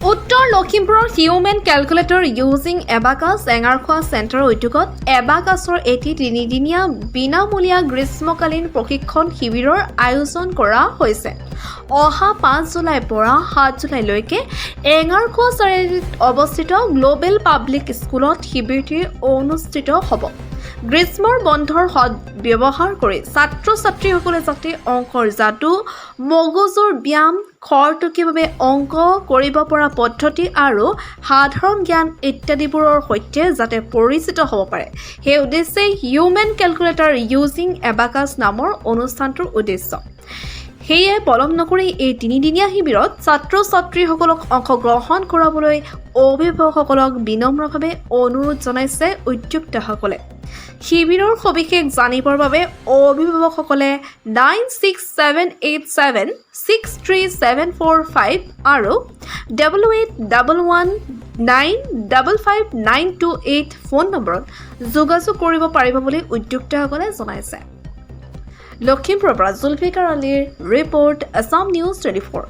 উত্তৰ লখিমপুৰৰ human calculator using abacus এঙাৰখোৱা চেণ্টাৰৰ উদ্যোগত এবাকাছৰ এটি তিনিদিনীয়া বিনামূলীয়া গ্ৰীষ্মকালীন প্ৰশিক্ষণ শিবিৰৰ আয়োজন কৰা হৈছে। অহা 5 জুলাইৰ পৰা 7 জুলাইলৈকে এঙাৰখোৱা চাৰিআলিত অৱস্থিত গ্লোবেল পাব্লিক স্কুলত শিবিৰটি অনুষ্ঠিত হ'ব। গ্ৰীষ্মৰ বন্ধৰ সদ্ব্যৱহাৰ কৰি ছাত্ৰ-ছাত্ৰীসকলে যাতে অংকৰ যাদু, মগজুৰ ব্যায়াম, খৰতকীয়াভাৱে অংক কৰিব পৰা পদ্ধতি আৰু সাধাৰণ জ্ঞান ইত্যাদিবোৰৰ সৈতে যাতে পৰিচিত হ'ব পাৰে, সেই উদ্দেশ্যে হিউমেন কেলকুলেটৰ ইউজিং এবাকাছ নামৰ অনুষ্ঠানটোৰ উদ্দেশ্য। সেয়ে পলম নকৰি এই তিনিদিনীয়া শিবিৰত ছাত্ৰ-ছাত্ৰীসকলক অংশগ্ৰহণ কৰাবলৈ অভিভাৱকসকলক বিনম্ৰভাৱে অনুৰোধ জনাইছে উদ্যোক্তাসকলে। শিবিৰৰ সবিশেষ জানিবৰ বাবে অভিভাৱকসকলে 9678763745 আৰু 8811955928 ফোন নম্বৰত যোগাযোগ কৰিব পাৰিব বুলি উদ্যোক্তাসকলে জনাইছে। লখিমপুৰৰ পৰা জুলফিকাৰ আলীৰ ৰিপৰ্ট, আছাম নিউজ 24।